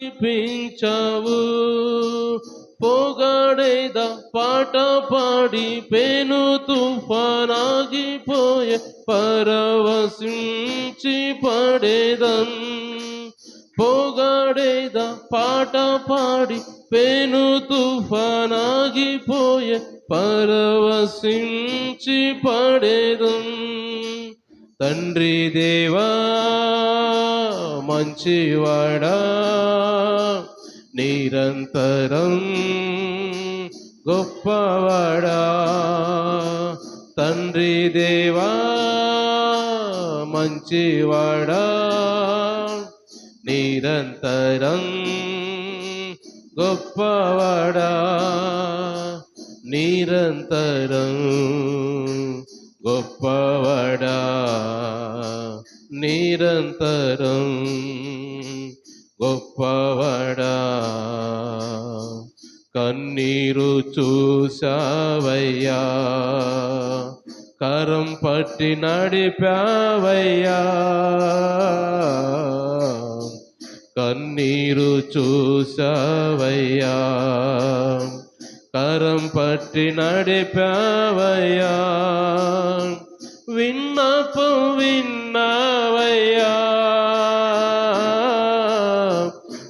పించావు పొగడేద పాట పాడి పెను తుఫానాగిపోయే పరవశించి పడేదం పొగడేద పాట పాడి పెను తుఫానాగిపోయే పరవశించి పడేదం తండ్రి దేవా మంచివాడా నిరంతరం గొప్పవాడా తండ్రి దేవా మంచివాడా నిరంతరం గొప్పవాడా నిరంతరం గొప్పవాడా నిరంతరం గొప్పవాడా కన్నీరు చూసావయ్యా కరం పట్టి నడిపావయ్యా కన్నీరు చూసావయ్యా కరం పట్టి నడిపావయ్యా విన్నపం విన్నావయ్యా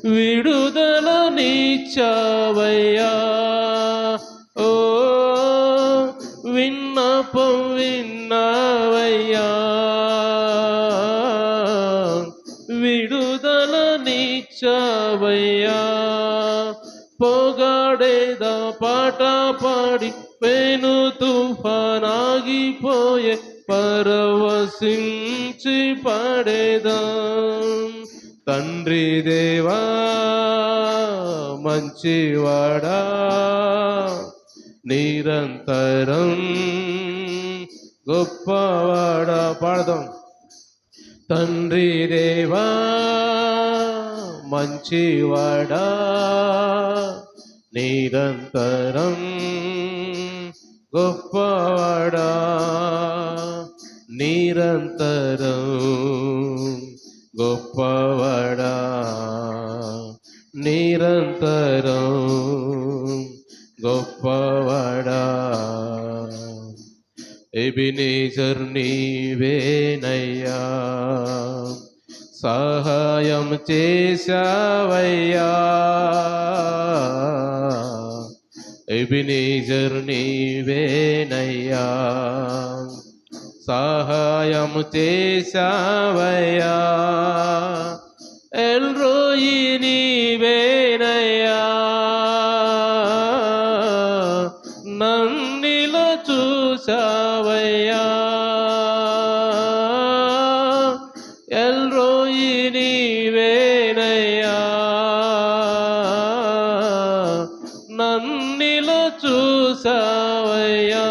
విడుదల నీచావయ్యా ఓ విన్నపం విన్నావయ్యా విడుదల నీచావయ్యా పొగడేద పాట పాడి పెను తుఫానాగిపోయే పరవశించి పడేదా తండ్రి దేవా మంచివాడా నిరంతరం గొప్పవాడా పాడదాం తండ్రి దేవా మంచివాడా నిరంతరం గొప్పవాడా నిరంతరం గొప్పవాడా నిరంతరం గొప్పవాడా ఎబినేజర్ నీవేనయ్యా సహాయం చేశావయ్యా ఎబినేజర్ నీవేనయ్యా సహాయం చేశావయ్యా ఎల్రోయి నీవేనయ్యా నన్నిలో చూశావయ్యా ఎల్రోయి నీవేనయ్యా నన్నిలో చూశావయ్యా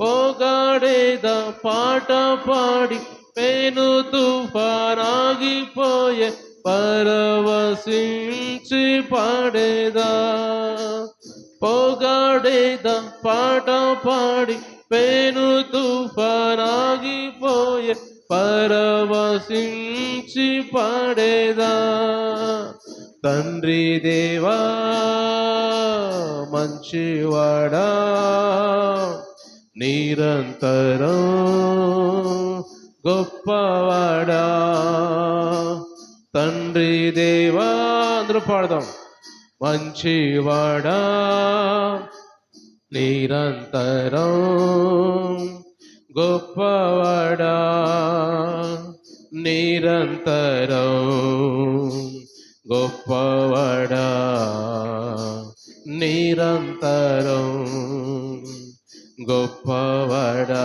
పొగడేద పాట పాడి పెను తుఫానాగిపోయే పరవశించి పడేదా పొగడేద పాట పాడి పెను తుఫానాగిపోయే పరవశించి పడేదా తండ్రి దేవా మంచివాడా నిరంతరం గొప్పవాడా తండ్రి దేవా అందరూ పాడదాం మంచివాడా నిరంతరం గొప్పవాడా నిరంతరం గొప్పవాడా నిరంతరం గొప్పవాడా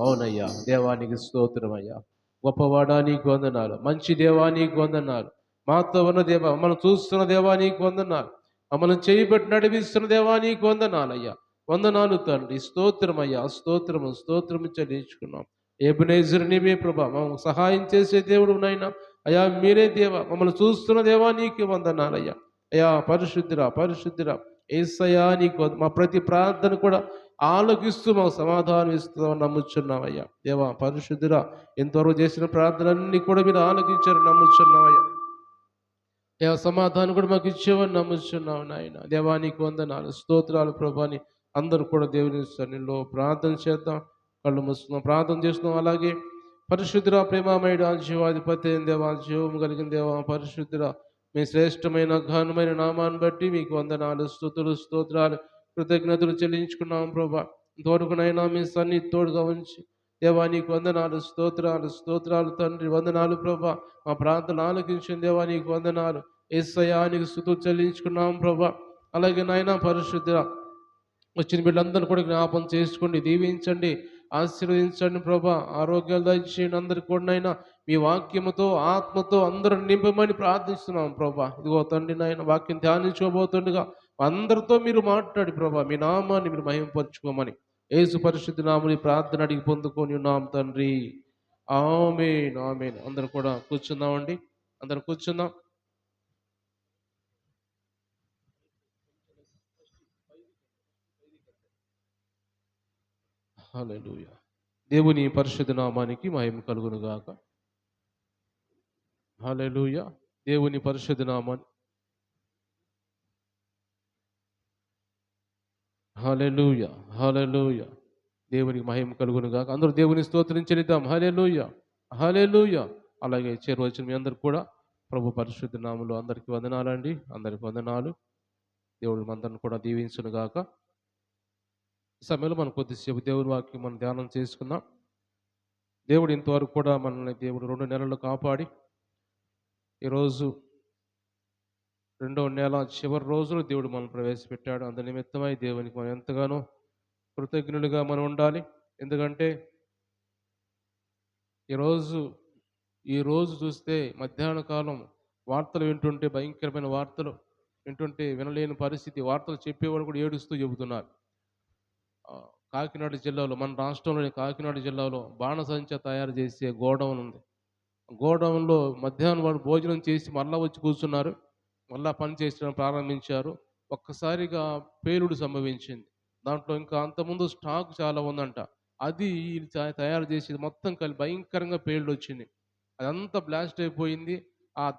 అవునయ్యా దేవానికి స్తోత్రమయ్యా గొప్పవాడా నీకు వందనాలు మంచి దేవా నీకు వందనాలు మాతో ఉన్న దేవా మమ్మల్ని చూస్తున్న దేవా నీకు వందనాలు మమ్మల్ని చేయబెట్టి నడిపిస్తున్న దేవా నీకు వందనాలయ్యా వందనాలు తండ్రి స్తోత్రమయ్యా స్తోత్రము చెల్లించుకున్నాం ఎబెనేజర్ నీవే ప్రభా మమ్మల్ని సహాయం చేసే దేవుడు నైనా అయ్యా మీరే దేవా మమ్మల్ని చూస్తున్న దేవా నీకు వందనాలయ్యా అయ్యా పరిశుద్ధిరా యేసయ్యా నీకు మా ప్రతి ప్రార్థన కూడా ఆలోకిస్తూ మాకు సమాధానం ఇస్తామని నమ్ముచున్నామయ్యా దేవా పరిశుద్ధిరా ఎంతవరకు చేసిన ప్రార్థనలన్నీ కూడా మీరు ఆలోకించారు నమ్ముచున్నామయ్యా సమాధానం కూడా మాకు ఇచ్చేవని నమ్ముచున్నావు నాయన. దేవానికి వందనాలు, స్తోత్రాలు ప్రభాని. అందరూ కూడా దేవుని సన్నిధిలో ప్రార్థన చేద్దాం. కళ్ళు మూసుకుందాం, ప్రార్థన చేస్తున్నాం. అలాగే పరిశుద్ధుల ప్రేమమయుడ జీవాధిపతి అయిన దేవా, జీవము కలిగిన దేవా, పరిశుద్ధుల మీ శ్రేష్టమైన ఘనమైన నామాన్ని బట్టి మీకు వందనాలు, స్తుతులు, స్తోత్రాలు, కృతజ్ఞతలు చెల్లించుకున్నాం ప్రభా. ఇంతవరకునైనా మీ సన్నిధి తోడుగా ఉంచి దేవా నీకు వందనాలు, స్తోత్రాలు, స్తోత్రాలు తండ్రి, వందనాలు ప్రభా. మా ప్రార్థన ఆలకించిన దేవా నీకు వందనాలు. యేసయ్యా నీకు స్తుతులు చెల్లించుకున్నాం ప్రభా. అలాగే నాయన పరిశుద్ధ వచ్చిన బిడ్డలందరూ కూడా జ్ఞాపం చేసుకోండి, దీవించండి, ఆశీర్వదించండి ప్రభా. ఆరోగ్యాలు దయచేయండి అందరికి కూడా నైనా. మీ వాక్యముతో ఆత్మతో అందరూ నింపమని ప్రార్థిస్తున్నాం ప్రభా. ఇదిగో తండ్రి నాయన వాక్యం ధ్యానించుకోబోతుండగా అందరితో మీరు మాట్లాడి ప్రభా మీ నామాన్ని మీరు మహిమపరచుకోమని యేసు పరిశుద్ధ నామని ప్రార్థన అడిగి పొందుకొని ఉన్నాం తండ్రి. ఆమేన్, ఆమేన్. అందరూ కూడా కూర్చుందామండి, అందరూ కూర్చుందాం. హల్లెలూయా. దేవుని పరిశుద్ధ నామానికి మహిమ కలుగును గాక. హల్లెలూయా. దేవుని పరిశుద్ధ నామాన్ని హల్లెలూయా, హల్లెలూయా. దేవునికి మహిమ కలుగును గాక. అందరూ దేవుని స్తోత్రం చెల్లిద్దాం. హల్లెలూయా, హల్లెలూయా. అలాగే చేరువచ్చిన మీ అందరికి కూడా ప్రభు పరిశుద్ధ నామములో అందరికీ వందనాలండి. అందరికి వందనాలు. దేవుడు మనందరిని కూడా దీవించును గాక. ఈ సమయంలో మనం కొద్దిసేపు దేవుని వాక్యం మనం ధ్యానం చేసుకుందాం. దేవుడు ఇంతవరకు కూడా మనల్ని దేవుడు 2 నెలలు కాపాడి ఈరోజు 2వ నెల చివరి రోజులు దేవుడు మనం ప్రవేశపెట్టాడు. అందు నిమిత్తమై దేవునికి మనం ఎంతగానో కృతజ్ఞులుగా మనం ఉండాలి. ఎందుకంటే ఈరోజు ఈ రోజు చూస్తే మధ్యాహ్న కాలం వార్తలు వింటుంటే భయంకరమైన వార్తలు వింటుంటే వినలేని పరిస్థితి. వార్తలు చెప్పేవాడు కూడా ఏడుస్తూ చెబుతున్నారు. కాకినాడ జిల్లాలో, మన రాష్ట్రంలోని కాకినాడ జిల్లాలో బాణసంచ తయారు చేసే గోడౌన్ ఉంది. గోడౌన్లో మధ్యాహ్నం వాడు భోజనం చేసి మళ్ళా వచ్చి కూర్చున్నారు. మళ్ళా పని చేయడం ప్రారంభించారు. ఒక్కసారిగా పేలుడు సంభవించింది. దాంట్లో ఇంకా అంతకుముందు స్టాక్ చాలా ఉందంట. అది తయారు చేసేది మొత్తం కలిపి భయంకరంగా పేలుడు వచ్చింది. అదంతా బ్లాస్ట్ అయిపోయింది.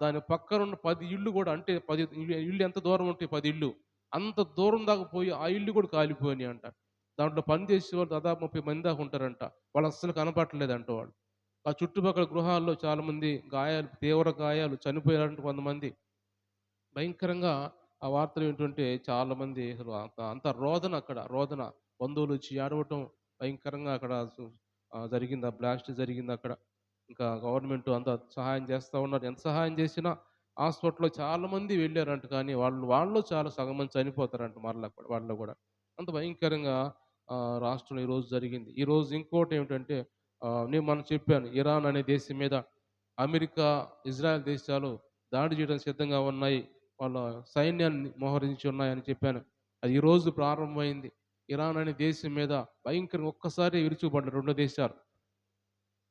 దాని పక్కన ఉన్న 10 ఇళ్ళు కూడా, అంటే 10 ఇళ్ళు ఎంత దూరం ఉంటాయి, 10 ఇళ్ళు అంత దూరం దాకా పోయి ఆ ఇల్లు కూడా కాలిపోయినాయి అంట. దాంట్లో పని చేసే వాళ్ళు దాదాపు 30 మంది దాకా ఉంటారంట. వాళ్ళు అస్సలు కనపడలేదంట వాళ్ళు. ఆ చుట్టుపక్కల గృహాల్లో చాలామంది గాయాలు, తీవ్ర గాయాలు, చనిపోయారంట కొంతమంది. భయంకరంగా ఆ వార్తలు వింటుంటే చాలామంది అసలు అంత రోదన, అక్కడ రోదన, బంధువులు వచ్చి ఏడవటం భయంకరంగా అక్కడ జరిగింది. ఆ బ్లాస్ట్ జరిగింది అక్కడ. ఇంకా గవర్నమెంట్ అంత సహాయం చేస్తూ ఉన్నారు. ఎంత సహాయం చేసినా హాస్పిటల్‌లో చాలామంది వెళ్ళారంట. కానీ వాళ్ళు చాలా సగం మంది చనిపోతారంట మరలా కూడా వాళ్ళు కూడా. అంత భయంకరంగా రాష్ట్రంలో ఈరోజు జరిగింది. ఈరోజు ఇంకోటేమిటంటే నేను మొన్న చెప్పాను, ఇరాన్ అనే దేశం మీద అమెరికా, ఇజ్రాయెల్ దేశాలు దాడి చేయడానికి సిద్ధంగా ఉన్నాయి. వాళ్ళ సైన్యాన్ని మోహరించి ఉన్నాయని చెప్పాను. అది ఈరోజు ప్రారంభమైంది. ఇరాన్ అనే దేశం మీద భయంకరంగా ఒక్కసారి విరుచుకుపడ్డారు 2 దేశాలు.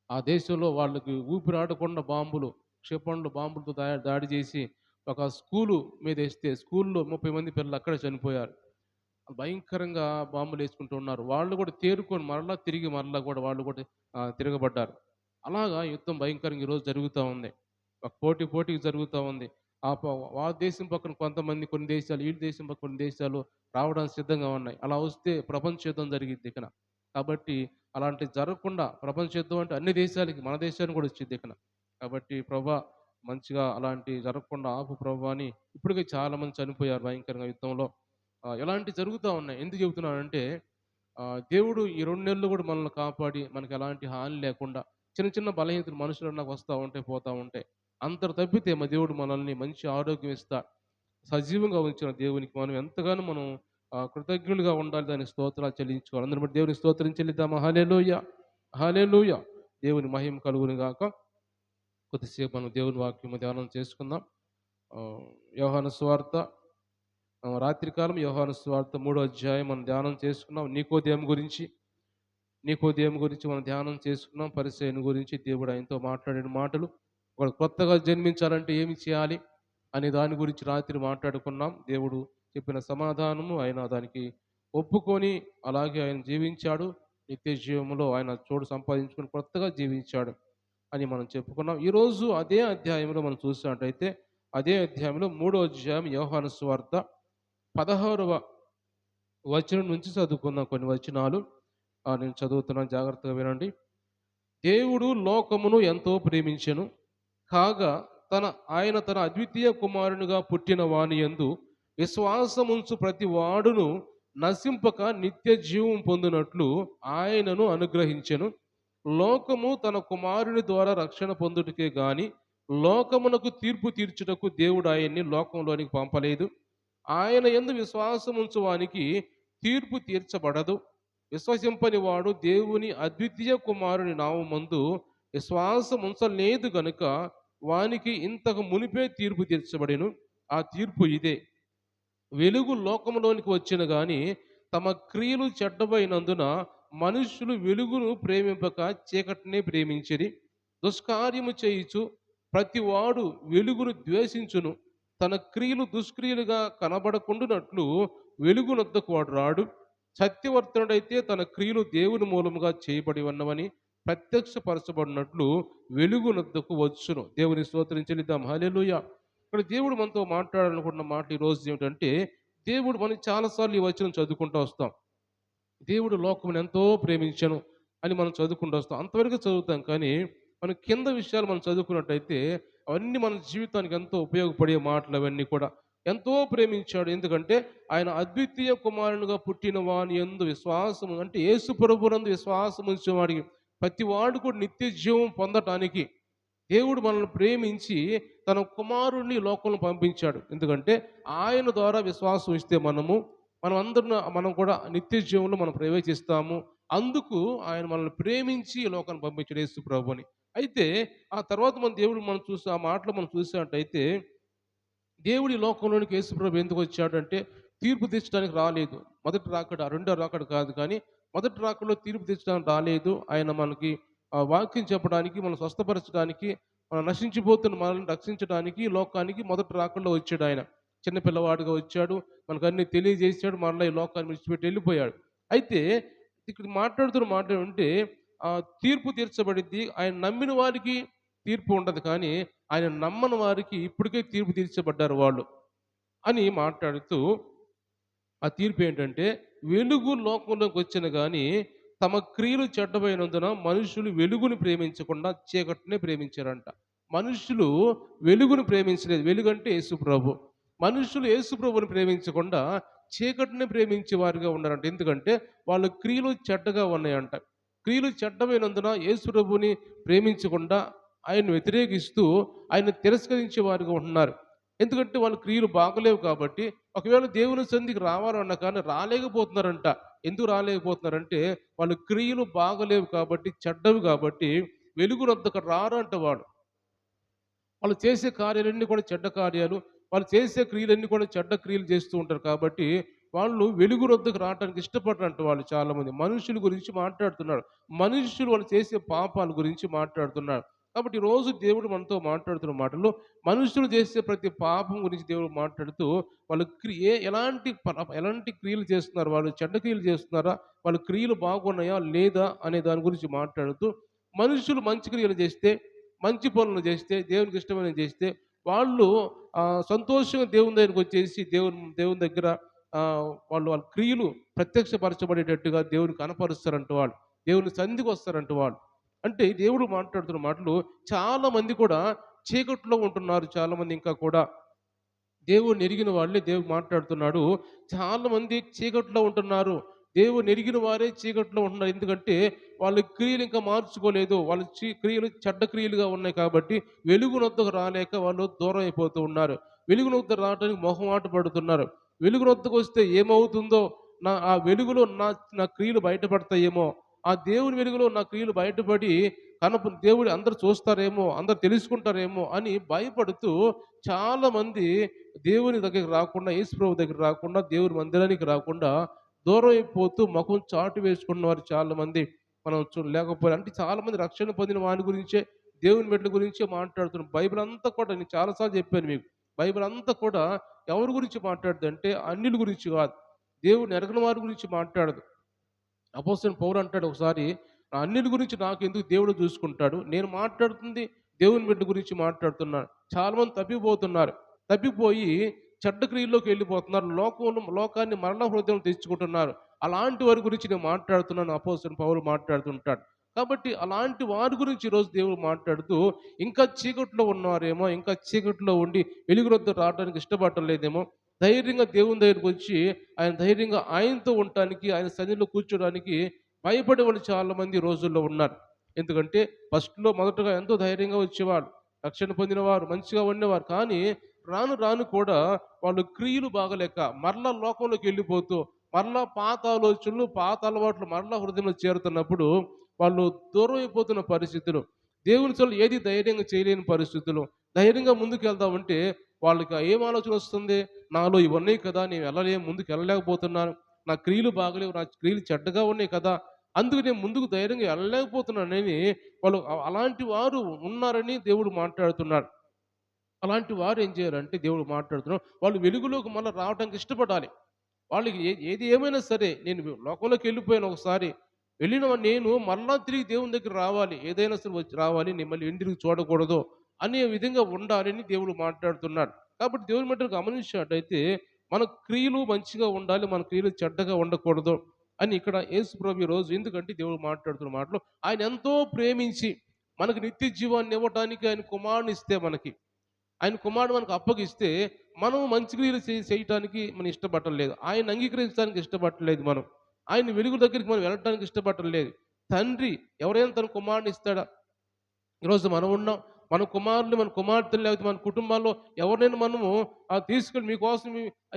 ఆ దేశంలో వాళ్ళకి ఊపిరాడకుండా బాంబులు, క్షిపణులు, బాంబులతో దాడి చేసి ఒక స్కూలు మీదేస్తే స్కూల్‌లో 30 మంది పిల్లలు అక్కడే చనిపోయారు. భయంకరంగా బాంబులేసుకుంటూ ఉన్నారు. వాళ్ళు కూడా తేరుకొని మరలా తిరిగి మరలా కూడా వాళ్ళు కూడా తిరగబడ్డారు. అలాగా యుద్ధం భయంకరంగా ఈరోజు జరుగుతా ఉంది. ఒక పోటీకి జరుగుతా ఉంది. వాళ్ళ దేశం పక్కన కొంతమంది, కొన్ని దేశాలు, ఈ దేశం పక్కన కొన్ని దేశాలు రావడానికి సిద్ధంగా ఉన్నాయి. అలా వస్తే ప్రపంచ యుద్ధం జరిగిద్ది ఇకన. కాబట్టి అలాంటివి జరగకుండా, ప్రపంచ యుద్ధం అంటే అన్ని దేశాలకి, మన దేశానికి కూడా వచ్చిద్ది ఇకన. కాబట్టి ప్రభా మంచిగా అలాంటివి జరగకుండా ఆపు ప్రభా అని. ఇప్పటికే చాలామంది చనిపోయారు భయంకరంగా యుద్ధంలో. ఇలాంటివి జరుగుతూ ఉన్నాయి. ఎందుకు చెబుతున్నానంటే దేవుడు ఈ 2 నెలలు కూడా మనల్ని కాపాడి మనకు ఎలాంటి హాని లేకుండా, చిన్న చిన్న బలహీనతలు మనుషులన్నా వస్తూ ఉంటాయి, పోతూ ఉంటాయి. అంతరు తప్పితే మా దేవుడు మనల్ని మంచి ఆరోగ్యం ఇస్తా సజీవంగా ఉంచిన దేవునికి మనం ఎంతగానో మనం కృతజ్ఞులుగా ఉండాలి. దానికి స్తోత్రాలు చెల్లించుకోవాలి. అందరి బట్టి దేవునికి స్తోత్రం చెల్లిద్దామా? హల్లెలూయా, హల్లెలూయా. దేవుని మహిమ కలుగును గాక. కొద్దిసేపు మనం దేవుని వాక్యము ధ్యానం చేసుకుందాం. యోహాను సువార్త, రాత్రికాలం యోహాను సువార్త 3వ అధ్యాయం మనం ధ్యానం చేసుకున్నాం. నీకోదేము గురించి మనం ధ్యానం చేసుకున్నాం. పరిసయ్యుని గురించి దేవుడు ఆయనతో మాట్లాడిన మాటలు, వాడు కొత్తగా జన్మించాలంటే ఏమి చేయాలి అనే దాని గురించి రాత్రి మాట్లాడుకున్నాం. దేవుడు చెప్పిన సమాధానము, ఆయన దానికి ఒప్పుకొని అలాగే ఆయన జీవించాడు. నిత్య జీవంలో ఆయన చోటు సంపాదించుకొని కొత్తగా జీవించాడు అని మనం చెప్పుకున్నాం. ఈరోజు అదే అధ్యాయంలో మనం చూసినట్టయితే అదే అధ్యాయంలో 3వ అధ్యాయం యోహాను సువార్త 16వ వచనం నుంచి చదువుకుందాం కొన్ని వచనాలు. నేను చదువుతున్నాను, జాగ్రత్తగా వినండి. దేవుడు లోకమును ఎంతో ప్రేమించెను, కాగా ఆయన తన అద్వితీయ కుమారునిగా పుట్టిన వాని యందు విశ్వాసముంచు ప్రతి వాడును నశింపక నిత్య జీవం పొందినట్లు ఆయనను అనుగ్రహించెను. లోకము తన కుమారుని ద్వారా రక్షణ పొందుటకే గాని లోకమునకు తీర్పు తీర్చుటకు దేవుడు ఆయన్ని లోకంలోనికి పంపలేదు. ఆయన యందు విశ్వాసముంచు వానికి తీర్పు తీర్చబడదు. విశ్వసింపని వాడు దేవుని అద్వితీయ కుమారుని నామమందు విశ్వాసం ఉంచలేదు గనుక వానికి ఇంతకు మునిపే తీర్పు తీర్చబడెను. ఆ తీర్పు ఇదే: వెలుగు లోకంలోనికి వచ్చిన గాని తమ క్రియలు చెడ్డబడినందున మనుష్యులు వెలుగును ప్రేమింపక చీకటినే ప్రేమించిరి. దుష్కార్యము చేయుచు ప్రతివాడు వెలుగును ద్వేషించును. తన క్రియలు దుష్క్రియలుగా కనబడకుండునట్లు వెలుగునొద్దకు వాడు రాడు. సత్యవర్తనుడైతే తన క్రియలు దేవుని మూలముగా చేయబడి ఉన్నవని ప్రత్యక్షపరచబడినట్లు వెలుగునొద్దకు వచ్చును. దేవుని స్తోత్రం చెల్లిద్దాం. హల్లెలూయా. ఇక్కడ దేవుడు మనతో మాట్లాడాలనుకుంటున్న మాట ఈరోజు ఏమిటంటే, దేవుడు మనం చాలాసార్లు ఈ వచనం చదువుకుంటూ వస్తాం. దేవుడు లోకమును ఎంతో ప్రేమించను అని మనం చదువుకుంటూ వస్తాం. అంతవరకు చదువుతాం, కానీ మనం కింద విషయాలు మనం చదువుకున్నట్టయితే అవన్నీ మన జీవితానికి ఎంతో ఉపయోగపడే మాటలు. అవన్నీ కూడా ఎంతో ప్రేమించాడు. ఎందుకంటే ఆయన అద్వితీయ కుమారునిగా పుట్టిన వాని యందు విశ్వాసము, అంటే యేసు ప్రభువునందు విశ్వాసం ఉంచేవాడికి ప్రతి వాడు కూడా నిత్య జీవం పొందటానికి దేవుడు మనల్ని ప్రేమించి తన కుమారుణ్ణి లోకంలో పంపించాడు. ఎందుకంటే ఆయన ద్వారా విశ్వాసం ఇస్తే మనం కూడా నిత్య జీవంలో మనం ప్రవేశిస్తాము. అందుకు ఆయన మనల్ని ప్రేమించి ఈ లోకాన్ని పంపించాడు, యేసు ప్రభువుని. అయితే ఆ తర్వాత మనం చూసి ఆ మాటలు మనం చూసినట్టయితే, దేవుడి లోకంలోనికి యేసు ప్రభు ఎందుకు వచ్చాడు అంటే తీర్పు తీర్చడానికి రాలేదు. మొదటి రాకడ, రెండో రాకడ కాదు, కానీ మొదటి రాకడలో తీర్పు తీర్చడానికి రాలేదు. ఆయన మనకి వాక్యం చెప్పడానికి, మనం స్వస్థపరచడానికి, మనం నశించిపోతున్న మనల్ని రక్షించడానికి లోకానికి మొదటి రాకడలో వచ్చాడు. ఆయన చిన్న పిల్లవాడిగా వచ్చాడు, మనకు అన్ని తెలియజేశాడు, మరలా ఈ లోకాన్ని విడిచిపెట్టి వెళ్ళిపోయాడు. అయితే ఇక్కడ మాట్లాడుతున్న మాట ఏంటంటే, తీర్పు తీర్చబడిద్ది. ఆయన నమ్మిన వారికి తీర్పు ఉండదు, కానీ ఆయన నమ్మని వారికి ఇప్పటికే తీర్పు తీర్చబడ్డారు వాళ్ళు అని మాట్లాడుతూ, ఆ తీర్పు ఏంటంటే, వెలుగు లోకంలోకి వచ్చిన కానీ తమ క్రియలు చెడ్డమైనందున మనుషులు వెలుగుని ప్రేమించకుండా చీకటినే ప్రేమించారంట. మనుషులు వెలుగును ప్రేమించలేదు. వెలుగు అంటే యేసు ప్రభు. మనుషులు యేసు ప్రభుని ప్రేమించకుండా చీకటిని ప్రేమించే వారిగా ఉన్నారంట. ఎందుకంటే వాళ్ళ క్రియలు చెడ్డగా ఉన్నాయంట. క్రియలు చెడ్డమైనందున యేసు ప్రభుని ప్రేమించకుండా ఆయన్ని వ్యతిరేకిస్తూ ఆయన తిరస్కరించే వారిగా ఉంటున్నారు. ఎందుకంటే వాళ్ళ క్రియలు బాగలేవు కాబట్టి. ఒకవేళ దేవుని సన్నిధికి రావాలన్నా కానీ రాలేకపోతున్నారంట. ఎందుకు రాలేకపోతున్నారంటే వాళ్ళ క్రియలు బాగలేవు కాబట్టి, చెడ్డవి కాబట్టి వెలుగునొద్దకు రారంట వాడు. వాళ్ళు చేసే కార్యాలన్నీ కూడా చెడ్డ కార్యాలు. వాళ్ళు చేసే క్రియలన్నీ కూడా చెడ్డ క్రియలు చేస్తూ ఉంటారు కాబట్టి వాళ్ళు వెలుగునొద్దకు రావడానికి ఇష్టపడరంట. వాళ్ళు చాలామంది మనుషుల గురించి మాట్లాడుతున్నాడు. మనుషులు వాళ్ళు చేసే పాపాల గురించి మాట్లాడుతున్నాడు. కాబట్టి ఈరోజు దేవుడు మనతో మాట్లాడుతున్న మాటలు మనుషులు చేసే ప్రతి పాపం గురించి దేవుడు మాట్లాడుతూ, వాళ్ళు ఎలాంటి క్రియలు చేస్తున్నారు, వాళ్ళు చెడ్డ క్రియలు చేస్తున్నారా, వాళ్ళ క్రియలు బాగున్నాయా లేదా అనే దాని గురించి మాట్లాడుతూ, మనుషులు మంచి క్రియలు చేస్తే, మంచి పనులు చేస్తే, దేవునికి ఇష్టమైనవి చేస్తే వాళ్ళు సంతోషంగా దేవుని దగ్గరికి వచ్చేసి దేవుని దగ్గర వాళ్ళ క్రియలు ప్రత్యక్షపరచబడేటట్టుగా దేవుని కనపరుస్తారంట వాళ్ళు. దేవుని సన్నిధికి వస్తారంట వాళ్ళు. అంటే దేవుడు మాట్లాడుతున్న మాటలు చాలా మంది కూడా చీకట్లో ఉంటున్నారు. చాలా మంది ఇంకా కూడా దేవుని ఎరిగిన వాళ్ళే దేవుడు మాట్లాడుతున్నాడు. చాలా మంది చీకట్లో ఉంటున్నారు. దేవుని ఎరిగిన వారే చీకట్లో ఉంటున్నారు. ఎందుకంటే వాళ్ళ క్రియలు ఇంకా మార్చుకోలేదు. వాళ్ళ క్రియలు చెడ్డ క్రియలుగా ఉన్నాయి కాబట్టి వెలుగునొద్దకు రాలేక వాళ్ళు దూరం అయిపోతూ ఉన్నారు. వెలుగునొద్దకు రావడానికి మొహమాట పడుతున్నారు. వెలుగునొద్దకు వస్తే ఏమవుతుందో, ఆ వెలుగులో నా క్రియలు బయటపడతాయేమో, ఆ దేవుని వెలుగులో నా క్రియలు బయటపడి దేవుడు అందరు చూస్తారేమో, అందరు తెలుసుకుంటారేమో అని భయపడుతూ చాలామంది దేవుని దగ్గరికి రాకుండా, యేసు ప్రభు దగ్గర రాకుండా, దేవుని మందిరానికి రాకుండా దూరం అయిపోతూ ముఖం చాటు వేసుకున్న వారు చాలామంది మనం లేకపోతే, అంటే చాలామంది రక్షణ పొందిన వాని గురించే, దేవుని మెట్ల గురించే మాట్లాడుతున్నాం. బైబిల్ అంతా కూడా నేను చాలాసార్లు చెప్పాను మీకు. బైబిల్ అంతా కూడా ఎవరి గురించి మాట్లాడుతుంది అంటే అన్యుల గురించి కాదు, దేవుని ఎరగని వారి గురించి మాట్లాడదు. అపోస్తలుడైన పౌలు అంటాడు ఒకసారి, అన్యుల గురించి నాకు ఎందుకు దేవుడు చూసుకుంటాడు, నేను మాట్లాడుతుంది దేవుని బిడ్డ గురించి మాట్లాడుతున్నాను. చాలా మంది తప్పిపోతున్నారు. తప్పిపోయి చెడ్డ క్రియల్లోకి వెళ్ళిపోతున్నారు. లోకాన్ని మరణ హృదయం తెచ్చుకుంటున్నారు. అలాంటి వారి గురించి నేను మాట్లాడుతున్నాను. అపోస్తలుడు పౌలు మాట్లాడుతుంటాడు. కాబట్టి అలాంటి వారి గురించి ఈరోజు దేవుడు మాట్లాడుతూ, ఇంకా చీకట్లో ఉన్నారేమో, ఇంకా చీకట్లో ఉండి వెలుగులోకి రావడానికి ఇష్టపడటం లేదేమో, ధైర్యంగా దేవుని దగ్గరికి వచ్చి ఆయన ధైర్యంగా ఆయనతో ఉండటానికి, ఆయన సన్నిధిలో కూర్చోడానికి భయపడే వాళ్ళు చాలా మంది ఈ రోజుల్లో ఉన్నారు. ఎందుకంటే ఫస్ట్‌లో మొదటగా ఎంతో ధైర్యంగా వచ్చేవాళ్ళు. రక్షణ పొందినవారు, మంచిగా ఉండేవారు. కానీ రాను రాను కూడా వాళ్ళు క్రియలు బాగలేక మరలా లోకంలోకి వెళ్ళిపోతూ, మరలా పాత ఆలోచనలు, పాత అలవాట్లు మరలా హృదయంలో చేరుతున్నప్పుడు వాళ్ళు దూరం అయిపోతున్న పరిస్థితులు. దేవుని సొల్లు ఏది ధైర్యంగా చేయలేని పరిస్థితులు. ధైర్యంగా ముందుకెళ్దామంటే వాళ్ళకి ఏం ఆలోచన వస్తుంది? నాలో ఇవన్నీ కదా! నేను ముందుకు వెళ్ళలేకపోతున్నాను. నా క్రియలు బాగలేవు. నా క్రియలు చెడ్డగా ఉన్నాయి కదా! అందుకు నేను ముందుకు ధైర్యంగా వెళ్ళలేకపోతున్నానని వాళ్ళు అలాంటి వారు ఉన్నారని దేవుడు మాట్లాడుతున్నాడు. అలాంటి వారు ఏం చేయాలంటే దేవుడు మాట్లాడుతున్నాడు. వాళ్ళు వెలుగులోకి మళ్ళా రావడానికి ఇష్టపడాలి. వాళ్ళకి ఏది ఏమైనా సరే నేను లోకంలోకి వెళ్ళిపోయాను ఒకసారి. వెళ్ళిన నేను మరలా తిరిగి దేవుని దగ్గర రావాలి. ఏదైనా సరే వచ్చి రావాలి. నేను మళ్ళీ వెనుతిరిగి చూడకూడదు అనే విధంగా ఉండాలని దేవుడు మాట్లాడుతున్నాడు. కాబట్టి దేవుని మట్టుకు గమనించినట్టయితే మన క్రియలు మంచిగా ఉండాలి. మన క్రియలు చెడ్డగా ఉండకూడదు అని ఇక్కడ యేసు ప్రభు ఈరోజు ఎందుకంటే దేవుడు మాట్లాడుతున్న మాటలు ఆయన ఎంతో ప్రేమించి మనకు నిత్య జీవాన్ని ఇవ్వటానికి ఆయన కుమారుని ఇస్తే మనకి ఆయన కుమారుడు మనకు అప్పగిస్తే మనం మంచి క్రియలు చేయటానికి మనం ఇష్టపడలేదు. ఆయన అంగీకరించడానికి ఇష్టపడలేదు మనం. ఆయన వెలుగు దగ్గరికి మనం వెళ్ళటానికి ఇష్టపడలేదు. తండ్రి ఎవరైనా తన కుమారుని ఇస్తాడా? ఈరోజు మనం ఉన్నాం. మన కుమారులు, మన కుమార్తెలు లేకపోతే మన కుటుంబాల్లో ఎవరినైనా మనము తీసుకెళ్ళి మీకోసం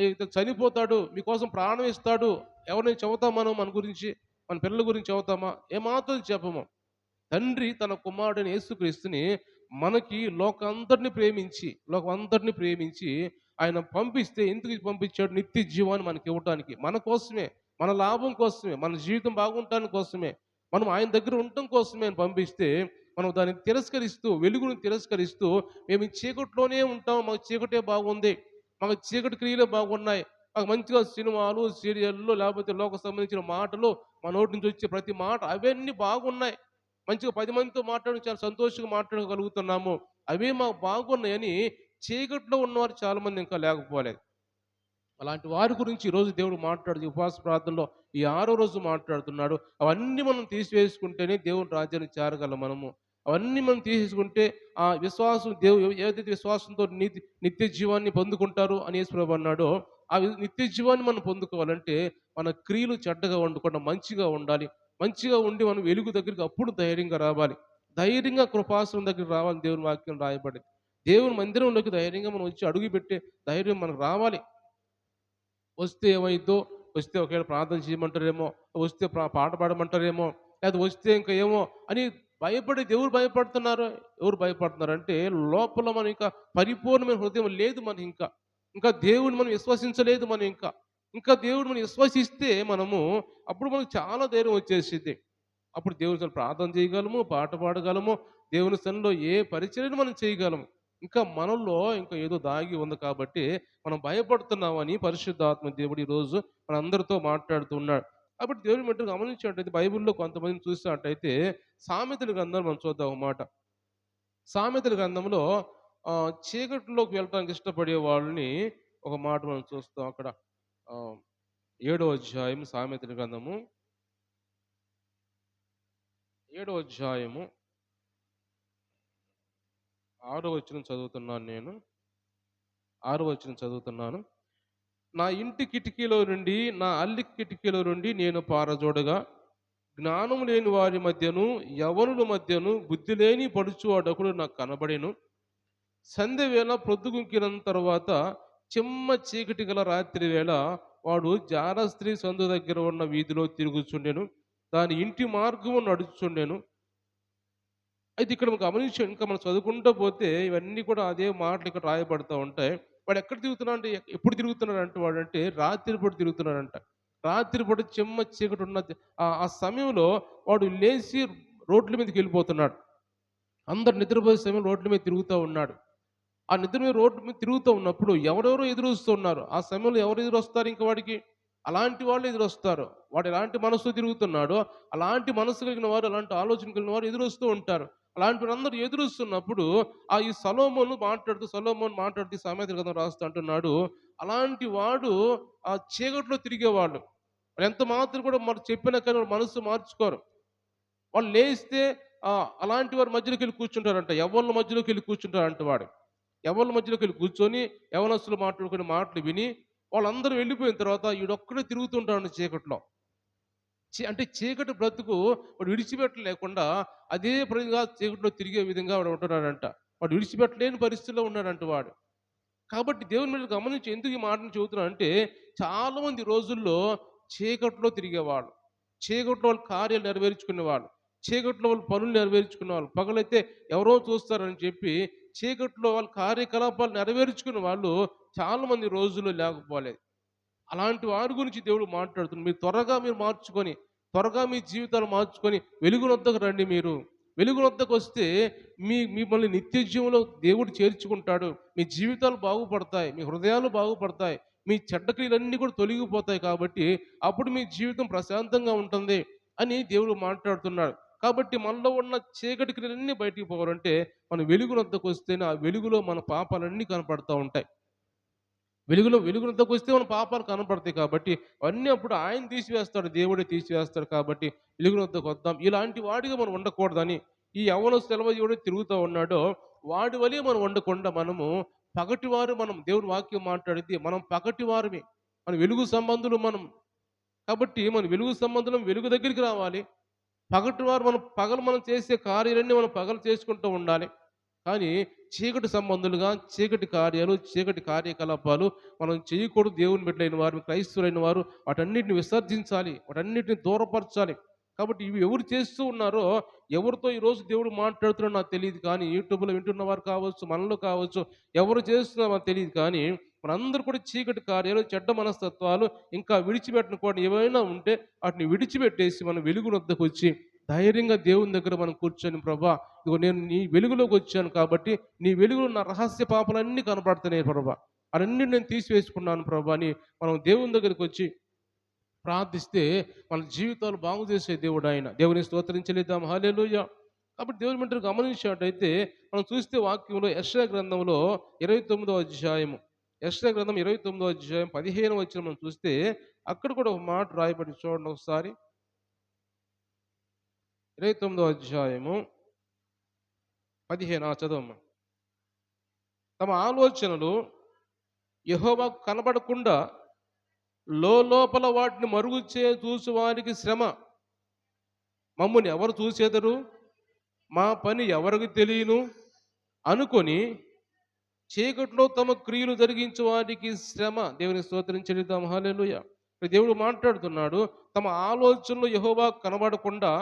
ఇతను చనిపోతాడు, మీకోసం ప్రాణం ఇస్తాడు. ఎవరినైనా చెబుతాం మనం మన గురించి? మన పిల్లల గురించి చెబుతామా? ఏమాత్రం చెప్పము. తండ్రి తన కుమారుడైన యేసుక్రీస్తుని మనకి లోకం అంతటిని ప్రేమించి ఆయన పంపిస్తే ఎందుకు పంపించాడు? నిత్య జీవాన్ని మనకి ఇవ్వటానికి. మన కోసమే, మన లాభం కోసమే, మన జీవితం బాగుండటానికి కోసమే, మనం ఆయన దగ్గర ఉండటం కోసమే ఆయన పంపిస్తే మనం దాన్ని తిరస్కరిస్తూ, వెలుగును తిరస్కరిస్తూ మేము ఈ చీకట్లోనే ఉంటాం. మాకు చీకటే బాగుంది. మాకు చీకటి క్రియలే బాగున్నాయి. మాకు మంచిగా సినిమాలు, సీరియళ్ళు లేకపోతే లోక సంబంధించిన మాటలు మా నోటి నుంచి వచ్చే ప్రతి మాట అవన్నీ బాగున్నాయి. మంచిగా 10 మందితో మాట్లాడి చాలా సంతోషంగా మాట్లాడగలుగుతున్నాము. అవే మాకు బాగున్నాయని చీకట్లో ఉన్నవారు చాలా మంది ఇంకా లేకపోలేదు. అలాంటి వారి గురించి ఈరోజు దేవుడు మాట్లాడుతూ ఉపవాస ప్రార్థనలో ఈ 6వ రోజు మాట్లాడుతున్నాడు. అవన్నీ మనం తీసివేసుకుంటేనే దేవుని రాజ్యానికి చేరగలం మనము. అవన్నీ మనం తీసేసుకుంటే ఆ విశ్వాసం ఏదైతే విశ్వాసంతో నిత్య జీవాన్ని పొందుకుంటారు అని యేసు ప్రభు అన్నాడో, ఆ నిత్య జీవాన్ని మనం పొందుకోవాలంటే మన క్రియలు చెడ్డగా ఉండకుండా మంచిగా ఉండాలి. మంచిగా ఉండి మనం వెలుగు దగ్గరికి అప్పుడు ధైర్యంగా రావాలి. ధైర్యంగా కృపాసనం దగ్గరికి రావాలని దేవుని వాక్యం రాయబడింది. దేవుని మందిరంలోకి ధైర్యంగా మనం వచ్చి అడుగుపెట్టే ధైర్యం మనకు రావాలి. వస్తే ఏమైద్దో, వస్తే ఒకవేళ ప్రార్థన చేయమంటారేమో, వస్తే పాట పాడమంటారేమో, లేదా వస్తే ఇంకా ఏమో అని ఎవరు భయపడుతున్నారు? ఎవరు భయపడుతున్నారంటే లోపల మనం ఇంకా పరిపూర్ణమైన హృదయం లేదు మనకి ఇంకా. ఇంకా దేవుడిని మనం విశ్వసించలేదు మనం ఇంకా. ఇంకా దేవుడు మనం విశ్వసిస్తే మనము అప్పుడు మనకు చాలా ధైర్యం వచ్చేసిద్ది. అప్పుడు దేవుని సన్నిధిలో ప్రార్థన చేయగలము, పాట పాడగలము, దేవుని సన్నిధిలో ఏ పరిచర్యను మనం చేయగలము. ఇంకా మనలో ఇంకా ఏదో దాగి ఉంది కాబట్టి మనం భయపడుతున్నామని పరిశుద్ధాత్మ దేవుడు ఈరోజు మనందరితో మాట్లాడుతూ ఉన్నాడు. కాబట్టి దేవుని మట్టుకు గమనించినట్టయితే బైబిల్‌లో కొంతమందిని చూసినట్టయితే సామెతల గ్రంథం మనం చూద్దాం ఒక మాట. సామెతల గ్రంథంలో చీకటిలోకి వెళ్ళటానికి ఇష్టపడే వాళ్ళని ఒక మాట మనం చూస్తాం అక్కడ. ఆహ్, 7వ అధ్యాయం సామెతల గ్రంథము 7వ అధ్యాయము 6వ వచనం చదువుతున్నాను నేను. 6వ వచనం చదువుతున్నాను. నా ఇంటి కిటికీలో నుండి, నా అల్లి కిటికీలో నుండి నేను పారజోడగా, జ్ఞానం లేని వారి మధ్యను, యవ్వనుల మధ్యను బుద్ధి లేని పడుచువాడొకడు నాకు కనబడెను. సంధ్య వేళ ప్రొద్దుగుంకిన తరువాత చిమ్మ చీకటి గల రాత్రి వేళ వాడు జారస్త్రీ సందు దగ్గర ఉన్న వీధిలో తిరుగుచుండెను. దాని ఇంటి మార్గము నడుచుచుండెను. అయితే ఇక్కడ మనం గమనించాం ఇంకా మనం చదువుకుంటూ పోతే ఇవన్నీ కూడా అదే మాటలు ఇక్కడ రాయబడతా ఉంటాయి. వాడు ఎక్కడ తిరుగుతున్నాడు అంటే ఎప్పుడు తిరుగుతున్నాడంటే వాడంటే రాత్రిపూట తిరుగుతున్నాడంట. రాత్రిపూట చిమ్మ చీకటి ఉన్నది. ఆ సమయంలో వాడు లేచి రోడ్ల మీదకి వెళ్ళిపోతున్నాడు. అందరు నిద్రపోయే సమయంలో రోడ్ల మీద తిరుగుతూ ఉన్నాడు. ఆ నిద్ర మీద రోడ్డు మీద తిరుగుతూ ఉన్నప్పుడు ఎవరెవరో ఎదురొస్తూ ఉన్నారు. ఆ సమయంలో ఎవరు ఎదురొస్తారు ఇంక వాడికి? అలాంటి వాళ్ళు ఎదురొస్తారు. వాడు ఎలాంటి మనసుతో తిరుగుతున్నాడో అలాంటి మనసు కలిగిన వారు, అలాంటి ఆలోచన కలిగిన వారు ఎదురొస్తూ ఉంటారు. అలాంటి వారందరూ ఎదురుస్తున్నప్పుడు ఈ సొలొమోను మాట్లాడుతూ సామెతల గ్రంథం రాస్తూ అంటున్నాడు, అలాంటి వాడు ఆ చీకట్లో తిరిగేవాళ్ళు. వాళ్ళు ఎంత మాత్రం కూడా మనం చెప్పినా కానీ వాళ్ళ మనసు మార్చుకోరు. వాళ్ళు లేస్తే అలాంటి వారి మధ్యలోకెళ్ళి కూర్చుంటారంట. యవ్వనుల మధ్యలోకెళ్ళి కూర్చుంటారంట వాడు. యవ్వనుల మధ్యలోకెళ్ళి కూర్చొని యవ్వనస్తులు మాట్లాడుకునే మాటలు విని వాళ్ళందరూ వెళ్ళిపోయిన తర్వాత ఈడొక్కడే తిరుగుతుంటాడు చీకట్లో. అంటే చీకటి బ్రతుకు వాడు విడిచిపెట్టలేకుండా అదే పనిగా చీకట్లో తిరిగే విధంగా వాడు ఉంటున్నాడంట. వాడు విడిచిపెట్టలేని పరిస్థితిలో ఉన్నాడంట వాడు. కాబట్టి దేవుని మీరు గమనించి ఎందుకు ఈ మాటను చెబుతున్నానంటే, చాలామంది రోజుల్లో చీకట్లో తిరిగేవాళ్ళు. చీకట్లో వాళ్ళ కార్యాలు నెరవేర్చుకునేవాళ్ళు. చీకట్లో వాళ్ళ పనులు నెరవేర్చుకునేవాళ్ళు. పగలైతే ఎవరో చూస్తారని చెప్పి చీకట్లో వాళ్ళ కార్యకలాపాలు నెరవేర్చుకునే వాళ్ళు చాలామంది రోజుల్లో లేకపోలేదు. అలాంటి వారి గురించి దేవుడు మాట్లాడుతున్నాడు. మీరు మార్చుకొని, త్వరగా మీ జీవితాలు మార్చుకొని వెలుగునొద్దకు రండి మీరు. వెలుగునొద్దకు వస్తే మిమ్మల్ని నిత్య జీవంలో దేవుడు చేర్చుకుంటాడు. మీ జీవితాలు బాగుపడతాయి. మీ హృదయాలు బాగుపడతాయి. మీ చెడ్డ క్రియలన్నీ కూడా తొలగిపోతాయి కాబట్టి అప్పుడు మీ జీవితం ప్రశాంతంగా ఉంటుంది అని దేవుడు మాట్లాడుతున్నాడు. కాబట్టి మనలో ఉన్న చీకటి క్రియలన్నీ బయటికి పోవాలంటే మనం వెలుగునొద్దకు వస్తేనే ఆ వెలుగులో మన పాపాలన్నీ కనపడతా ఉంటాయి. వెలుగునొద్దకు వస్తే మన పాపాలు కనపడతాయి కాబట్టి అవన్నీ అప్పుడు ఆయన తీసివేస్తాడు, దేవుడే తీసివేస్తాడు. కాబట్టి వెలుగునొద్దకు వద్దాం. ఇలాంటి వాడిగా మనం ఉండకూడదని ఈ యవ్వనస్తుడు ఎవడైతే తిరుగుతూ ఉన్నాడో వాడి వలె మనం ఉండకుండా మనం దేవుని వాక్యం మాట్లాడితే మనం పగటివారమే. మన వెలుగు సంబంధులు మనం. కాబట్టి మన వెలుగు సంబంధులం వెలుగు దగ్గరికి రావాలి. మనం చేసే కార్యాలన్నీ మనం పగలు చేసుకుంటూ ఉండాలి. కానీ చీకటి సంబంధులుగా చీకటి కార్యాలు, చీకటి కార్యకలాపాలు మనం చేయకూడదు. దేవుని బిడ్డలైన వారు, క్రైస్తవులైన వారు వాటన్నిటిని విసర్జించాలి, వాటన్నిటిని దూరపరచాలి. కాబట్టి ఇవి ఎవరు చేస్తూ ఉన్నారో, ఎవరితో ఈరోజు దేవుడు మాట్లాడుతున్నాడో నాకు తెలియదు. కానీ యూట్యూబ్లో వింటున్న వారు కావచ్చు, మనలో కావచ్చు, ఎవరు చేస్తున్నారో నాకు తెలియదు. కానీ మనందరూ కూడా చీకటి కార్యాలు, చెడ్డ మనస్తత్వాలు ఇంకా విడిచిపెట్టను కూడా ఏవైనా ఉంటే వాటిని విడిచిపెట్టేసి మనం వెలుగునొద్దకు వచ్చి ధైర్యంగా దేవుని దగ్గర మనం కూర్చొని, ప్రభా ఇదిగో నేను నీ వెలుగులోకి వచ్చాను కాబట్టి నీ వెలుగులో నా రహస్య పాపాలన్నీ కనపడుతున్నాయి ప్రభా, అవన్నీ నేను తీసివేసుకున్నాను ప్రభా అని మనం దేవుని దగ్గరికి వచ్చి ప్రార్థిస్తే మన జీవితాలు బాగు చేసే దేవుడు ఆయన. దేవుని స్తోత్రించలేదాం, హల్లెలూయా. కాబట్టి దేవుని బిడ్డలు గమనించినట్టయితే మనం చూస్తే వాక్యంలో యెషయా గ్రంథంలో 29వ అధ్యాయము, యెషయా గ్రంథం 29వ అధ్యాయం 15వ వచనం మనం చూస్తే అక్కడ కూడా ఒక మాట రాయబడి చూడండి ఒకసారి. 29వ అధ్యాయము 15 చదవమ్మా. తమ ఆలోచనలు యెహోవాకు కనబడకుండా లోపల వాటిని మరుగు చూసి వారికి శ్రమ. మమ్ముని ఎవరు చూసేదరు, మా పని ఎవరికి తెలియను అనుకొని చీకట్లో తమ క్రియలు జరిగించే వారికి శ్రమ. దేవుని స్తోత్రించడం, హల్లెలూయా. దేవుడు మాట్లాడుతున్నాడు, తమ ఆలోచనలు యెహోవాకు కనబడకుండా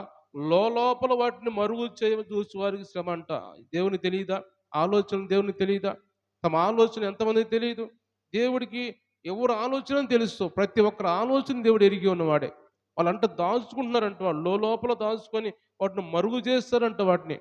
లోపల వాటిని మరుగు చూసి వారికి శ్రమ అంట. దేవుని తెలియదా ఆలోచన? దేవుని తెలియదా తమ ఆలోచన? ఎంతమందికి తెలియదు? దేవుడికి ఎవరు ఆలోచన తెలుసు. ప్రతి ఒక్కరి ఆలోచన దేవుడు ఎరిగి ఉన్నవాడే. వాళ్ళంట దాచుకుంటున్నారంట, వాళ్ళు లోపల దాచుకొని వాటిని మరుగు చేస్తారంట. వాటిని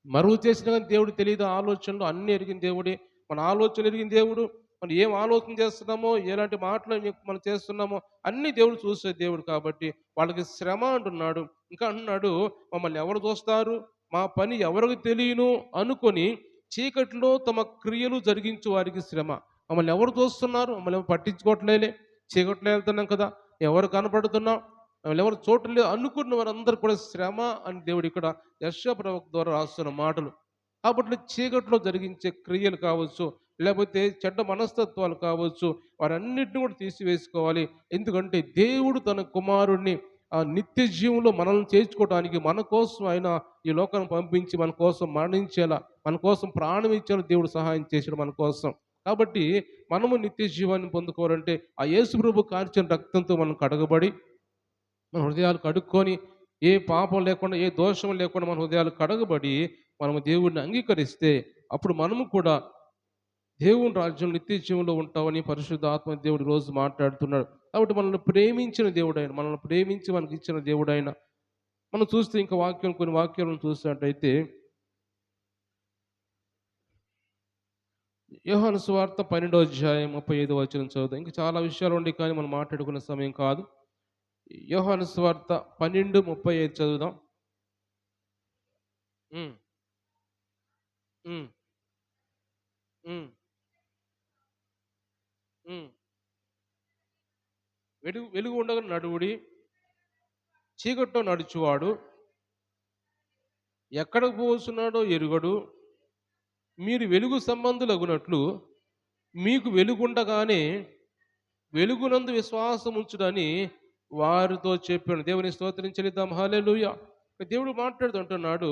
మరుగు చేసిన కానీ దేవుడు తెలియదు. ఆలోచనలు అన్నీ ఎరిగిన దేవుడే. మన ఆలోచన ఎరిగిన దేవుడు. మనం ఏం ఆలోచన చేస్తున్నామో, ఎలాంటి మాటలు మనం చేస్తున్నామో అన్నీ దేవుడు చూసే దేవుడు. కాబట్టి వాళ్ళకి శ్రమ అంటున్నాడు. ఇంకా అంటున్నాడు, మమ్మల్ని ఎవరు చూస్తారు, మా పని ఎవరికి తెలియను అనుకొని చీకట్లో తమ క్రియలు జరిగించే వారికి శ్రమ. మమ్మల్ని ఎవరు చూస్తున్నారు, మమ్మల్ని ఎవరు పట్టించుకోవట్లేలే, చీకట్లో వెళ్తున్నాం కదా, ఎవరు కనపడుతున్నాం, మమ్మల్ని ఎవరు చూడలేదు అనుకున్న వారందరూ కూడా శ్రమ అని దేవుడు ఇక్కడ యెషయా ప్రవక్త ద్వారా రాస్తున్న మాటలు. కాబట్టి చీకట్లో జరిగించే క్రియలు కావచ్చు, లేకపోతే చెడ్డ మనస్తత్వాలు కావచ్చు, వారన్నిటిని కూడా తీసివేసుకోవాలి. ఎందుకంటే దేవుడు తన కుమారుడిని ఆ నిత్య జీవంలో మనల్ని చేర్చుకోవడానికి మన కోసం ఆయన ఈ లోకాన్ని పంపించి మన కోసం మరణించేలా, మన కోసం ప్రాణం ఇచ్చేలా దేవుడు సహాయం చేశాడు మన కోసం. కాబట్టి మనము నిత్య జీవాన్ని పొందుకోవాలంటే ఆ యేసు ప్రభు కార్చిన రక్తంతో మనం కడగబడి మన హృదయాలు కడుక్కొని, ఏ పాపం లేకుండా, ఏ దోషం లేకుండా మన హృదయాలు కడగబడి మనము దేవుడిని అంగీకరిస్తే అప్పుడు మనము కూడా దేవుని రాజ్యం నిత్య జీవంలో ఉంటామని పరిశుద్ధ ఆత్మ దేవుడు రోజు మాట్లాడుతున్నాడు. కాబట్టి మనల్ని ప్రేమించిన దేవుడైన, మనల్ని ప్రేమించి మనకి ఇచ్చిన దేవుడైన. మనం చూస్తే ఇంకా కొన్ని వాక్యాలను చూసినట్టయితే యోహాను సువార్త 12వ అధ్యాయం 35వ వచనం చదువుతాం. ఇంకా చాలా విషయాలు ఉండి కానీ మనం మాట్లాడుకునే సమయం కాదు. యోహాను సువార్త 12:35 చదువుదాం. హ్మ్. హ్మ్. హ్మ్. హ్మ్. వెలుగు వెలుగు ఉండగా నడువుడి, చీకట్లో నడుచువాడు ఎక్కడికి పోతున్నాడో ఎరుగడు. మీరు వెలుగు సంబంధులగునట్లు మీకు వెలుగుండగానే వెలుగునందు విశ్వాసం ఉంచుడని వారితో చెప్పాను. దేవుని స్తోత్రం చెల్లిద్దాం. హల్లెలూయా! దేవుడు మాట్లాడుతుంటున్నాడు.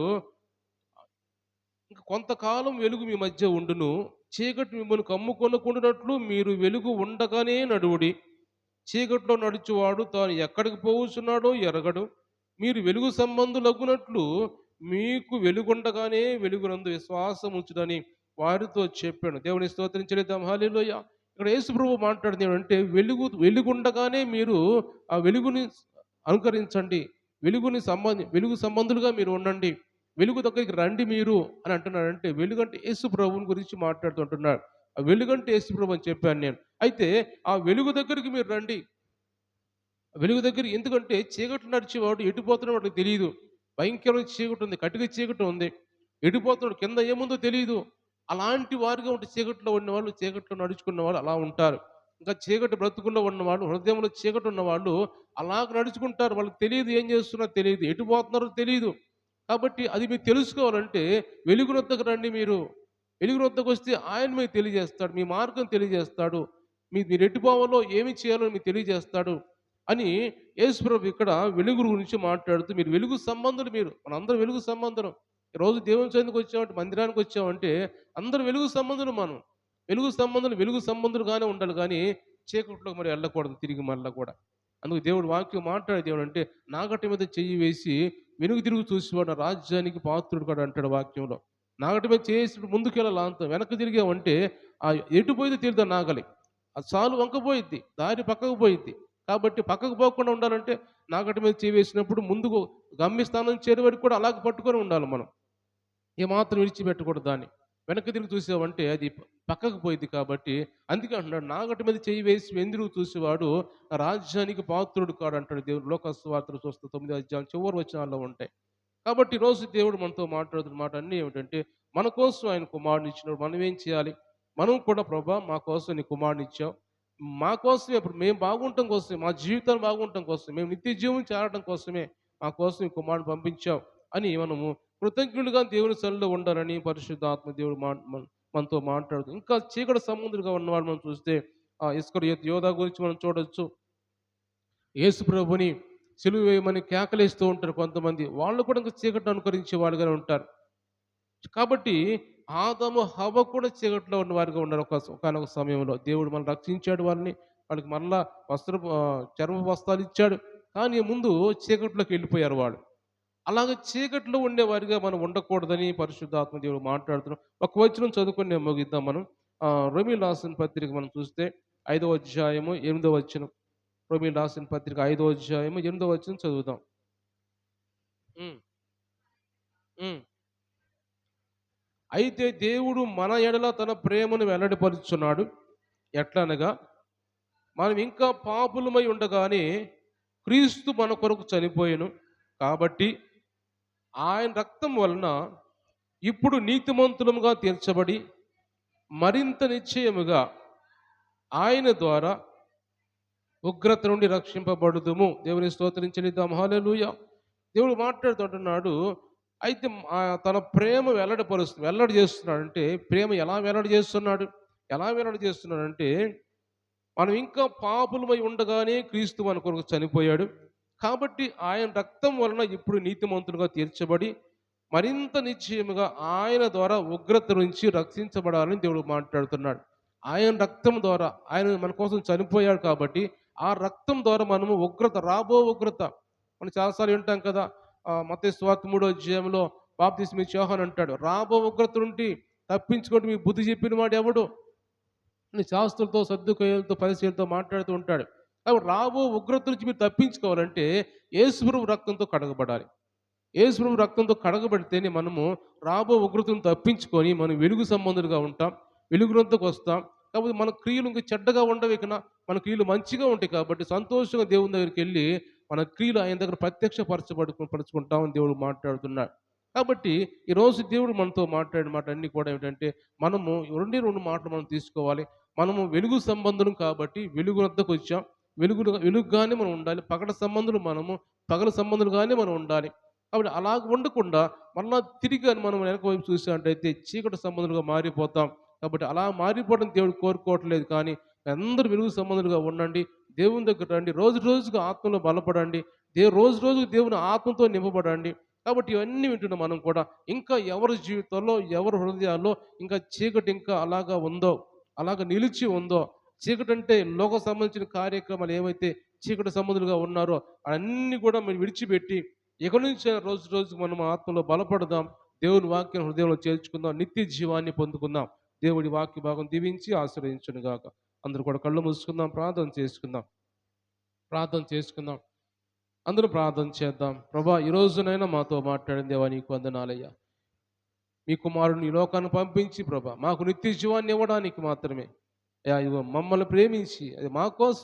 ఇంక కొంతకాలం వెలుగు మీ మధ్య ఉండును. చీకటి మిమ్మల్ని కమ్ముకొనకుండునట్లు మీరు వెలుగు ఉండగానే నడువుడి. చీకట్లో నడుచువాడు తాను ఎక్కడికి పోవుచున్నాడో ఎరగడు. మీరు వెలుగు సంబంధులగునట్లు మీకు వెలుగుండగానే వెలుగునందు విశ్వాసం ఉంచుడని వారితో చెప్పాను. దేవుని స్తోత్రం చెల్లిద్దాం. హల్లెలూయా! ఇక్కడ యేసు ప్రభువు మాట్లాడింది ఏమంటే వెలుగుండగానే మీరు ఆ వెలుగుని అనుకరించండి. వెలుగు సంబంధులుగా మీరు ఉండండి. వెలుగు దగ్గరికి రండి మీరు అని అంటున్నాడంటే వెలుగంటే యేసు ప్రభువుని గురించి మాట్లాడుతుంటున్నాడు. ఆ వెలుగంటే యేసు ప్రభు అని చెప్పాను నేను. అయితే ఆ వెలుగు దగ్గరికి మీరు రండి. వెలుగు దగ్గర ఎందుకంటే చీకట్లో నడిచేవాడు ఎటు పోతున్నాడో వాడికి తెలియదు. భయంకరమైన చీకటి ఉంది. కటిక చీకటి ఉంది. ఎటు పోతున్నాడు కింద ఏముందో తెలీదు. అలాంటి వారుగా ఉంటే చీకట్లో ఉన్నవాళ్ళు, చీకట్లో నడుచుకున్న వాళ్ళు అలా ఉంటారు. ఇంకా చీకటి బ్రతుకుల్లో ఉన్నవాళ్ళు, హృదయంలో చీకటి ఉన్నవాళ్ళు అలాగ నడుచుకుంటారు. వాళ్ళకి తెలియదు ఏం చేస్తున్నారో తెలీదు. ఎటు పోతున్నారో తెలీదు. కాబట్టి అది మీరు తెలుసుకోవాలంటే వెలుగునొద్దకు రండి మీరు. వెలుగునొద్దకొస్తే ఆయన మీకు తెలియజేస్తాడు. మీ మార్గం తెలియజేస్తాడు. మీరు ఎటు పోవాలో, ఏమి చేయాలో మీకు తెలియజేస్తాడు. అని యేసుప్రభు ఇక్కడ వెలుగు గురించి మాట్లాడుతూ మీరు వెలుగు సంబంధులు మీరు. మనందరం వెలుగు సంబంధులం. ఈరోజు దేవుని సన్నిధికి వచ్చామంటే, మందిరానికి వచ్చామంటే అందరూ వెలుగు సంబంధులు మనం. వెలుగు సంబంధులుగానే ఉండాలి గానీ చీకట్లోకి మరి వెళ్ళకూడదు తిరిగి మళ్ళా కూడా. అందుకు దేవుడు వాక్యం మాట్లాడే దేవుడు అంటే నాగటి మీద చెయ్యి వేసి వెనుక తిరుగు చూసేవాడు రాజ్యానికి పాత్రుడు కూడా అంటాడు వాక్యంలో. నాగటి మీద చేసి ముందుకెళ్ళాలి అంత వెనక్కి తిరిగామంటే ఆ ఎటు పోయిందో తెలియదు నాగలి. ఆ సాలు వంకపోయిద్ది. దారి పక్కకు పోయిద్ది. కాబట్టి పక్కకు పోకుండా ఉండాలంటే నాగటి మీద చేయి వేసినప్పుడు ముందుకు గమ్యస్థానం చేరే వరకు కూడా అలాగ పట్టుకొని ఉండాలి మనం. ఏమాత్రం విడిచిపెట్టకూడదు దాన్ని. వెనక్కి తిరిగి చూసావంటే అది పక్కకు పోయిద్ది కాబట్టి అందుకే అంటున్నాడు నాగటి మీద చేయి వేసి వెందుకు చూసేవాడు రాజ్యానికి పాత్రుడు కాడు అంటాడు దేవుడు. లోకస్వార్తలు చూస్తే 9వ అధ్యాయం చివరి వచనాల్లో ఉంటాయి. కాబట్టి ఈరోజు దేవుడు మనతో మాట్లాడుతున్న మాట అన్నీ ఏమిటంటే మన కోసం ఆయన కుమారుని ఇచ్చినప్పుడు మనం ఏం చేయాలి? మనం కూడా ప్రభా మా కోసం నీ కుమారుని ఇచ్చావు. మా కోసమే ఇప్పుడు మేము బాగుండటం కోసమే, మా జీవితాలు బాగుండటం కోసమే, మేము నిత్య జీవం చేరడం కోసమే మా కోసం ఈ కుమారుని పంపించావు అని మనము కృతజ్ఞులుగా దేవుని సన్నిధిలో ఉండాలని పరిశుద్ధాత్మ దేవుడు మనతో మాట్లాడుతూ ఇంకా చీకటి సంబంధులుగా ఉన్నవాడు మనం చూస్తే ఇస్కరియోతు యోధా గురించి మనం చూడొచ్చు. యేసు ప్రభుని సిలువ వేయమని కేకలేస్తూ ఉంటారు కొంతమంది. వాళ్ళు కూడా ఇంకా చీకటిని అనుకరించే వాళ్ళుగానే ఉంటారు. కాబట్టి ఆదాము, హవ్వ కూడా చీకట్లో ఉన్నవారుగా ఉన్నారు ఒకానొక సమయంలో. దేవుడు మనల్ని రక్షించాడు వాళ్ళని. వాళ్ళకి మరలా చర్మపు వస్త్రాలు ఇచ్చాడు. కానీ ముందు చీకట్లోకి వెళ్ళిపోయారు వాళ్ళు. అలాగే చీకట్లో ఉండేవారిగా మనం ఉండకూడదని పరిశుద్ధాత్మ దేవుడు మాట్లాడుతున్నాం. ఒక వచనం చదువుకొని నేను ముగిద్దాం మనం. రోమీయులు రాసిన పత్రిక మనం చూస్తే 5వ అధ్యాయము 8వ వచనం. రోమీయులు రాసిన పత్రిక 5వ అధ్యాయము 8వ వచనం చదువుదాం. హ్మ్. హ్మ్. అయితే దేవుడు మన ఎడల తన ప్రేమను వెల్లడిపరుచున్నాడు. ఎట్లనగా మనం ఇంకా పాపులమై ఉండగానే క్రీస్తు మన కొరకు చనిపోయెను. కాబట్టి ఆయన రక్తం వలన ఇప్పుడు నీతిమంతులముగా తీర్చబడి మరింత నిశ్చయముగా ఆయన ద్వారా ఉగ్రత నుండి రక్షింపబడుదుము. దేవుని స్తోత్రం చెల్లిద్దాం. హల్లెలూయా! దేవుడు మాట్లాడుతుంటున్నాడు. అయితే తన ప్రేమ వెల్లడి చేస్తున్నాడంటే ప్రేమ ఎలా వెల్లడి చేస్తున్నాడు? ఎలా వెల్లడి చేస్తున్నాడంటే మనం ఇంకా పాపులమై ఉండగానే క్రీస్తు మన కొరకు చనిపోయాడు. కాబట్టి ఆయన రక్తం వలన ఇప్పుడు నీతిమంతులుగా తీర్చబడి మరింత నిశ్చయముగా ఆయన ద్వారా ఉగ్రత నుంచి రక్షించబడాలని దేవుడు మాట్లాడుతున్నాడు. ఆయన రక్తం ద్వారా ఆయన మన కోసం చనిపోయాడు కాబట్టి ఆ రక్తం ద్వారా మనము ఉగ్రత మనం చాలాసార్లు వింటాం కదా. మత్తయి సువార్త 3వ అధ్యాయంలో బాప్తిస్మిచ్చే యోహాను అంటాడు రాబో ఉగ్రత నుండి తప్పించుకోండి మీకు బుద్ధి చెప్పిన వాడు ఎవడు అని శాస్త్రులతో సద్దుకయ్యలతో పరిశీలతో మాట్లాడుతూ ఉంటాడు. కాబట్టి రాబో ఉగ్రత నుంచి మీరు తప్పించుకోవాలంటే యేసుప్రభు రక్తంతో కడగబడాలి. యేసుప్రభు రక్తంతో కడగబడితేనే మనము రాబో ఉగ్రతను తప్పించుకొని మనం వెలుగు సంబంధులుగా ఉంటాం. వెలుగునంతకు వస్తాం. కాబట్టి మన క్రియలు ఇంకా చెడ్డగా ఉండవు. ఇక మన క్రియలు మంచిగా ఉంటాయి కాబట్టి సంతోషంగా దేవుని దగ్గరికి వెళ్ళి మన క్రియలు ఆయన దగ్గర పరుచుకుంటామని దేవుడు మాట్లాడుతున్నాడు. కాబట్టి ఈరోజు దేవుడు మనతో మాట్లాడిన మాట అన్నీ కూడా ఏమిటంటే మనము రెండే రెండు మాటలు మనం తీసుకోవాలి. మనము వెలుగు సంబంధులం కాబట్టి వెలుగు వద్దకు వచ్చాం. వెలుగుగానే మనం ఉండాలి. పగటి సంబంధులు మనము పగలు సంబంధులుగానే మనం ఉండాలి. కాబట్టి అలాగ ఉండకుండా మళ్ళా తిరిగి మనం వెనక వైపు చూసినట్టయితే చీకటి సంబంధులుగా మారిపోతాం. కాబట్టి అలా మారిపోవడం దేవుడు కోరుకోవట్లేదు. కానీ అందరూ వెలుగు సంబంధులుగా ఉండండి. దేవుని దగ్గర రండి. రోజు రోజుకు ఆత్మలో బలపడండి. రోజు రోజుకు దేవుని ఆత్మతో నింపబడండి. కాబట్టి ఇవన్నీ వింటున్న మనం కూడా ఇంకా ఎవరి జీవితంలో, ఎవరి హృదయాల్లో ఇంకా చీకటి ఇంకా అలాగా ఉందో, అలాగా నిలిచి ఉందో, చీకటంటే లోక సంబంధించిన కార్యక్రమాలు ఏమైతే చీకటి సంబంధులుగా ఉన్నారో అన్నీ కూడా మీరు విడిచిపెట్టి ఇక నుంచి రోజు రోజుకు మనం ఆత్మలో బలపడదాం. దేవుని వాక్యం హృదయంలో చేర్చుకుందాం. నిత్య జీవాన్ని పొందుకుందాం. దేవుడి వాక్య భాగం దీవించి ఆశీర్వదించును గాక. అందరూ కూడా కళ్ళు మూసుకుందాం. ప్రార్థన చేసుకుందాం. అందరూ ప్రార్థన చేద్దాం. ప్రభా, ఈ రోజునైనా మాతో మాట్లాడిన దేవా నీకు వందనాలయ్యా. మీ కుమారుని ఈ లోకాన్ని పంపించి ప్రభా మాకు నిత్య జీవాన్ని ఇవ్వడానికి మాత్రమే అయ్యా, ఇదిగో మమ్మల్ని ప్రేమించి అది మా కోసం